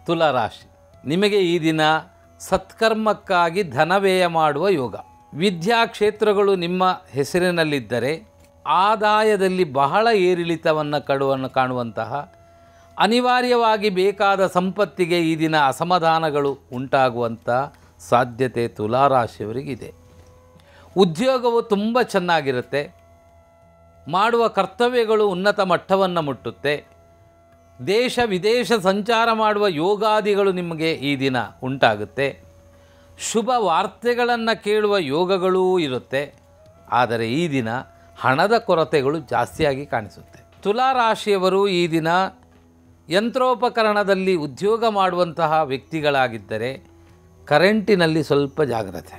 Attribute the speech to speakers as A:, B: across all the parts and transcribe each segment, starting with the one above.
A: ತುಲಾರಾಶಿ, ನಿಮಗೆ ಈ ದಿನ ಸತ್ಕರ್ಮಕ್ಕಾಗಿ ಧನವ್ಯಯ ಮಾಡುವ ಯೋಗ. ವಿದ್ಯಾ ಕ್ಷೇತ್ರಗಳು ನಿಮ್ಮ ಹೆಸರಿನಲ್ಲಿದ್ದರೆ ಆದಾಯದಲ್ಲಿ ಬಹಳ ಏರಿಳಿತವನ್ನು ಕಾಣುವಂತಹ, ಅನಿವಾರ್ಯವಾಗಿ ಬೇಕಾದ ಸಂಪತ್ತಿಗೆ ಈ ದಿನ ಅಸಮಾಧಾನಗಳು ಉಂಟಾಗುವಂಥ ಸಾಧ್ಯತೆ ತುಲಾರಾಶಿಯವರಿಗಿದೆ. ಉದ್ಯೋಗವು ತುಂಬ ಚೆನ್ನಾಗಿರುತ್ತೆ. ಮಾಡುವ ಕರ್ತವ್ಯಗಳು ಉನ್ನತ ಮಟ್ಟವನ್ನು ಮುಟ್ಟುತ್ತೆ. ದೇಶ ವಿದೇಶ ಸಂಚಾರ ಮಾಡುವ ಯೋಗಾದಿಗಳು ನಿಮಗೆ ಈ ದಿನ ಉಂಟಾಗುತ್ತೆ. ಶುಭ ವಾರ್ತೆಗಳನ್ನು ಕೇಳುವ ಯೋಗಗಳೂ ಇರುತ್ತೆ. ಆದರೆ ಈ ದಿನ ಹಣದ ಕೊರತೆಗಳು ಜಾಸ್ತಿಯಾಗಿ ಕಾಣಿಸುತ್ತೆ. ತುಲಾರಾಶಿಯವರು ಈ ದಿನ ಯಂತ್ರೋಪಕರಣದಲ್ಲಿ ಉದ್ಯೋಗ ಮಾಡುವಂತಹ ವ್ಯಕ್ತಿಗಳಾಗಿದ್ದರೆ ಕರೆಂಟಿನಲ್ಲಿ ಸ್ವಲ್ಪ ಜಾಗ್ರತೆ.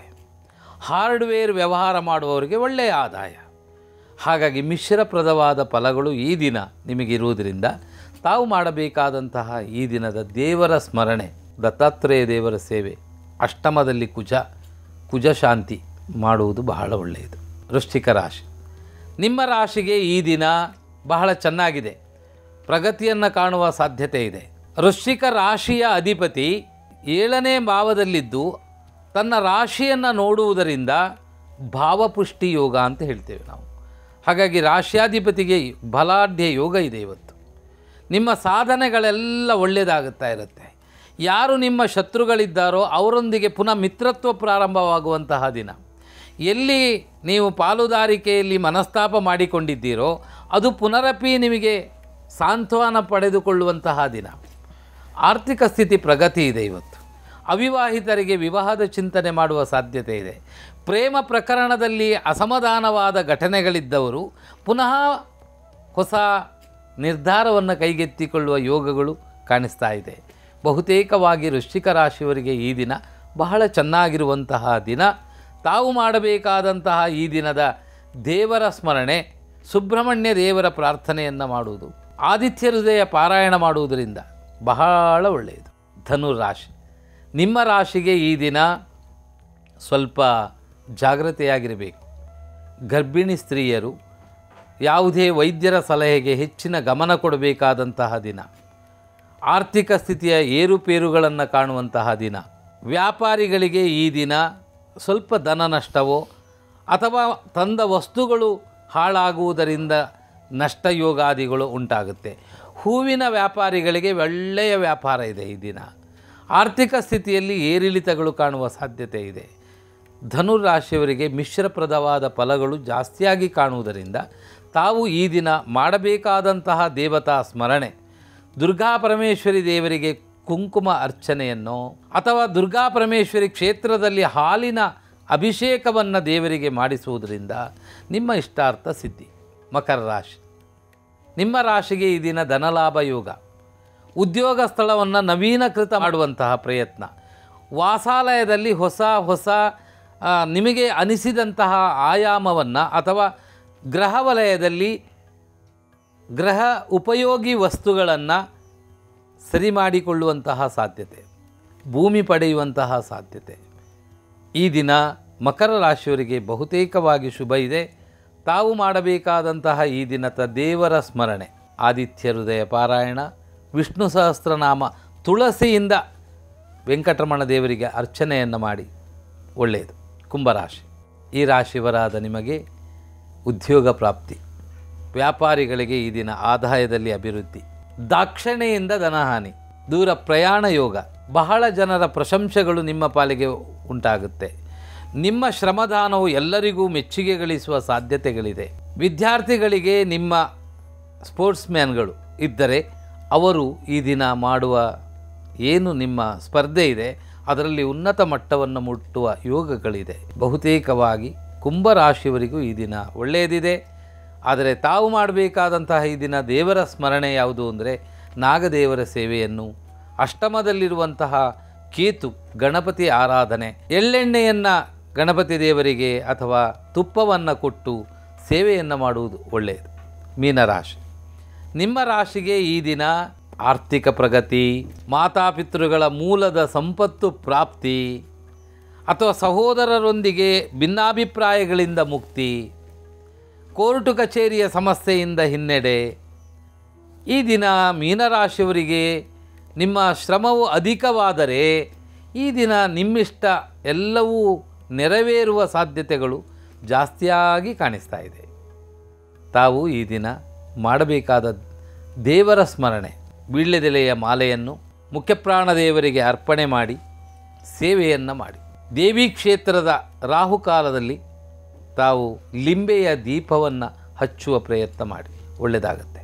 A: ಹಾರ್ಡ್ವೇರ್ ವ್ಯವಹಾರ ಮಾಡುವವರಿಗೆ ಒಳ್ಳೆಯ ಆದಾಯ. ಹಾಗಾಗಿ ಮಿಶ್ರಪ್ರದವಾದ ಫಲಗಳು ಈ ದಿನ ನಿಮಗಿರುವುದರಿಂದ ತಾವು ಮಾಡಬೇಕಾದಂತಹ ಈ ದಿನದ ದೇವರ ಸ್ಮರಣೆ, ದತ್ತಾತ್ರೇಯ ದೇವರ ಸೇವೆ, ಅಷ್ಟಮದಲ್ಲಿ ಕುಜ ಶಾಂತಿ ಮಾಡುವುದು ಬಹಳ ಒಳ್ಳೆಯದು. ವೃಶ್ಚಿಕ ರಾಶಿ, ನಿಮ್ಮ ರಾಶಿಗೆ ಈ ದಿನ ಬಹಳ ಚೆನ್ನಾಗಿದೆ. ಪ್ರಗತಿಯನ್ನು ಕಾಣುವ ಸಾಧ್ಯತೆ ಇದೆ. ವೃಶ್ಚಿಕ ರಾಶಿಯ ಅಧಿಪತಿ 7ನೇ ಭಾವದಲ್ಲಿದ್ದು ತನ್ನ ರಾಶಿಯನ್ನು ನೋಡುವುದರಿಂದ ಭಾವಪುಷ್ಟಿ ಯೋಗ ಅಂತ ಹೇಳ್ತೇವೆ ನಾವು. ಹಾಗಾಗಿ ರಾಶ್ಯಾಧಿಪತಿಗೆ ಬಲಾಢ್ಯ ಯೋಗ ಇದೆ ಇವತ್ತು. ನಿಮ್ಮ ಸಾಧನೆಗಳೆಲ್ಲ ಒಳ್ಳೆಯದಾಗುತ್ತಾ ಇರುತ್ತೆ. ಯಾರು ನಿಮ್ಮ ಶತ್ರುಗಳಿದ್ದಾರೋ ಅವರೊಂದಿಗೆ ಪುನಃ ಮಿತ್ರತ್ವ ಪ್ರಾರಂಭವಾಗುವಂತಹ ದಿನ. ಎಲ್ಲಿ ನೀವು ಪಾಲುದಾರಿಕೆಯಲ್ಲಿ ಮನಸ್ತಾಪ ಮಾಡಿಕೊಂಡಿದ್ದೀರೋ ಅದು ಪುನರಪಿ ನಿಮಗೆ ಸಾಂತ್ವನ ಪಡೆದುಕೊಳ್ಳುವಂತಹ ದಿನ. ಆರ್ಥಿಕ ಸ್ಥಿತಿ ಪ್ರಗತಿ ಇದೆ ಇವತ್ತು. ಅವಿವಾಹಿತರಿಗೆ ವಿವಾಹದ ಚಿಂತನೆ ಮಾಡುವ ಸಾಧ್ಯತೆ ಇದೆ. ಪ್ರೇಮ ಪ್ರಕರಣದಲ್ಲಿ ಅಸಮಾಧಾನವಾದ ಘಟನೆಗಳಿದ್ದವರು ಪುನಃ ಹೊಸ ನಿರ್ಧಾರವನ್ನು ಕೈಗೆತ್ತಿಕೊಳ್ಳುವ ಯೋಗಗಳು ಕಾಣಿಸ್ತಾ ಇದೆ. ಬಹುತೇಕವಾಗಿ ವೃಶ್ಚಿಕ ರಾಶಿಯವರಿಗೆ ಈ ದಿನ ಬಹಳ ಚೆನ್ನಾಗಿರುವಂತಹ ದಿನ. ತಾವು ಮಾಡಬೇಕಾದಂತಹ ಈ ದಿನದ ದೇವರ ಸ್ಮರಣೆ, ಸುಬ್ರಹ್ಮಣ್ಯ ದೇವರ ಪ್ರಾರ್ಥನೆಯನ್ನು ಮಾಡುವುದು, ಆದಿತ್ಯ ಹೃದಯ ಪಾರಾಯಣ ಮಾಡುವುದರಿಂದ ಬಹಳ ಒಳ್ಳೆಯದು. ಧನುರಾಶಿ, ನಿಮ್ಮ ರಾಶಿಗೆ ಈ ದಿನ ಸ್ವಲ್ಪ ಜಾಗ್ರತೆಯಾಗಿರಬೇಕು. ಗರ್ಭಿಣಿ ಸ್ತ್ರೀಯರು ಯಾವುದೇ ವೈದ್ಯರ ಸಲಹೆಗೆ ಹೆಚ್ಚಿನ ಗಮನ ಕೊಡಬೇಕಾದಂತಹ ದಿನ. ಆರ್ಥಿಕ ಸ್ಥಿತಿಯ ಏರುಪೇರುಗಳನ್ನು ಕಾಣುವಂತಹ ದಿನ. ವ್ಯಾಪಾರಿಗಳಿಗೆ ಈ ದಿನ ಸ್ವಲ್ಪ ಧನ ನಷ್ಟವೋ ಅಥವಾ ತಂದ ವಸ್ತುಗಳು ಹಾಳಾಗುವುದರಿಂದ ನಷ್ಟಯೋಗಾದಿಗಳು ಉಂಟಾಗುತ್ತೆ. ಹೂವಿನ ವ್ಯಾಪಾರಿಗಳಿಗೆ ಒಳ್ಳೆಯ ವ್ಯಾಪಾರ ಇದೆ ಈ ದಿನ. ಆರ್ಥಿಕ ಸ್ಥಿತಿಯಲ್ಲಿ ಏರಿಳಿತಗಳು ಕಾಣುವ ಸಾಧ್ಯತೆ ಇದೆ. ಧನುರಾಶಿಯವರಿಗೆ ಮಿಶ್ರಪ್ರದವಾದ ಫಲಗಳು ಜಾಸ್ತಿಯಾಗಿ ಕಾಣುವುದರಿಂದ ತಾವು ಈ ದಿನ ಮಾಡಬೇಕಾದಂತಹ ದೇವತಾ ಸ್ಮರಣೆ, ದುರ್ಗಾ ಪರಮೇಶ್ವರಿ ದೇವರಿಗೆ ಕುಂಕುಮ ಅರ್ಚನೆಯನ್ನು ಅಥವಾ ದುರ್ಗಾ ಪರಮೇಶ್ವರಿ ಕ್ಷೇತ್ರದಲ್ಲಿ ಹಾಲಿನ ಅಭಿಷೇಕವನ್ನು ದೇವರಿಗೆ ಮಾಡಿಸುವುದರಿಂದ ನಿಮ್ಮ ಇಷ್ಟಾರ್ಥ ಸಿದ್ಧಿ. ಮಕರ ರಾಶಿ, ನಿಮ್ಮ ರಾಶಿಗೆ ಈ ದಿನ ಧನಲಾಭ ಯೋಗ. ಉದ್ಯೋಗ ಸ್ಥಳವನ್ನು ನವೀನಕೃತ ಮಾಡುವಂತಹ ಪ್ರಯತ್ನ. ವಾಸಾಲಯದಲ್ಲಿ ಹೊಸ ನಿಮಗೆ ಅನಿಸಿದಂತಹ ಆಯಾಮವನ್ನು ಅಥವಾ ಗೃಹ ವಲಯದಲ್ಲಿ ಗೃಹ ಉಪಯೋಗಿ ವಸ್ತುಗಳನ್ನು ಸರಿ ಮಾಡಿಕೊಳ್ಳುವಂತಹ ಸಾಧ್ಯತೆ, ಭೂಮಿ ಪಡೆಯುವಂತಹ ಸಾಧ್ಯತೆ ಈ ದಿನ ಮಕರ ರಾಶಿಯವರಿಗೆ ಬಹುತೇಕವಾಗಿ ಶುಭ ಇದೆ. ತಾವು ಮಾಡಬೇಕಾದಂತಹ ಈ ದಿನದ ದೇವರ ಸ್ಮರಣೆ, ಆದಿತ್ಯ ಹೃದಯ ಪಾರಾಯಣ, ವಿಷ್ಣು ಸಹಸ್ರನಾಮ, ತುಳಸಿಯಿಂದ ವೆಂಕಟರಮಣ ದೇವರಿಗೆ ಅರ್ಚನೆಯನ್ನು ಮಾಡಿ ಒಳ್ಳೆಯದು. ಕುಂಭರಾಶಿ, ಈ ರಾಶಿಯವರಾದ ನಿಮಗೆ ಉದ್ಯೋಗ ಪ್ರಾಪ್ತಿ. ವ್ಯಾಪಾರಿಗಳಿಗೆ ಈ ದಿನ ಆದಾಯದಲ್ಲಿ ಅಭಿವೃದ್ಧಿ. ದಾಕ್ಷಿಣ್ಯದಿಂದ ಧನಹಾನಿ, ದೂರ ಪ್ರಯಾಣ ಯೋಗ. ಬಹಳ ಜನರ ಪ್ರಶಂಸೆಗಳು ನಿಮ್ಮ ಪಾಲಿಗೆ ಉಂಟಾಗುತ್ತೆ. ನಿಮ್ಮ ಶ್ರಮದಾನವು ಎಲ್ಲರಿಗೂ ಮೆಚ್ಚುಗೆ ಗಳಿಸುವ ಸಾಧ್ಯತೆಗಳಿದೆ. ವಿದ್ಯಾರ್ಥಿಗಳಿಗೆ ನಿಮ್ಮ ಸ್ಪೋರ್ಟ್ಸ್ ಮ್ಯಾನ್ಗಳು ಇದ್ದರೆ ಅವರು ಈ ದಿನ ಮಾಡುವ ಏನು ನಿಮ್ಮ ಸ್ಪರ್ಧೆ ಇದೆ ಅದರಲ್ಲಿ ಉನ್ನತ ಮಟ್ಟವನ್ನು ಮುಟ್ಟುವ ಯೋಗಗಳಿದೆ. ಬಹುತೇಕವಾಗಿ ಕುಂಭರಾಶಿಯವರಿಗೂ ಈ ದಿನ ಒಳ್ಳೆಯದಿದೆ. ಆದರೆ ತಾವು ಮಾಡಬೇಕಾದಂತಹ ಈ ದಿನ ದೇವರ ಸ್ಮರಣೆ ಯಾವುದು ಅಂದರೆ ನಾಗದೇವರ ಸೇವೆಯನ್ನು, ಅಷ್ಟಮದಲ್ಲಿರುವಂತಹ ಕೇತು ಗಣಪತಿ ಆರಾಧನೆ, ಎಳ್ಳೆಣ್ಣೆಯನ್ನು ಗಣಪತಿ ದೇವರಿಗೆ ಅಥವಾ ತುಪ್ಪವನ್ನು ಕೊಟ್ಟು ಸೇವೆಯನ್ನು ಮಾಡುವುದು ಒಳ್ಳೆಯದು. ಮೀನರಾಶಿ, ನಿಮ್ಮ ರಾಶಿಗೆ ಈ ದಿನ ಆರ್ಥಿಕ ಪ್ರಗತಿ, ಮಾತಾಪಿತೃಗಳ ಮೂಲದ ಸಂಪತ್ತು ಪ್ರಾಪ್ತಿ ಅಥವಾ ಸಹೋದರರೊಂದಿಗೆ ಭಿನ್ನಾಭಿಪ್ರಾಯಗಳಿಂದ ಮುಕ್ತಿ, ಕೋರ್ಟು ಕಚೇರಿಯ ಸಮಸ್ಯೆಯಿಂದ ಹಿನ್ನಡೆ. ಈ ದಿನ ಮೀನರಾಶಿಯವರಿಗೆ ನಿಮ್ಮ ಶ್ರಮವು ಅಧಿಕವಾದರೆ ಈ ದಿನ ನಿಮ್ಮಿಷ್ಟ ಎಲ್ಲವೂ ನೆರವೇರುವ ಸಾಧ್ಯತೆಗಳು ಜಾಸ್ತಿಯಾಗಿ ಕಾಣಿಸ್ತಾ ಇದೆ. ತಾವು ಈ ದಿನ ಮಾಡಬೇಕಾದ ದೇವರ ಸ್ಮರಣೆ, ವೀಳ್ಯದೆಲೆಯ ಮಾಲೆಯನ್ನು ಮುಖ್ಯಪ್ರಾಣದೇವರಿಗೆ ಅರ್ಪಣೆ ಮಾಡಿ ಸೇವೆಯನ್ನು ಮಾಡಿ. ದೇವಿ ಕ್ಷೇತ್ರದ ರಾಹುಕಾಲದಲ್ಲಿ ತಾವು ಲಿಂಬೆಯ ದೀಪವನ್ನು ಹಚ್ಚುವ ಪ್ರಯತ್ನ ಮಾಡಿ, ಒಳ್ಳೆಯದಾಗತ್ತೆ.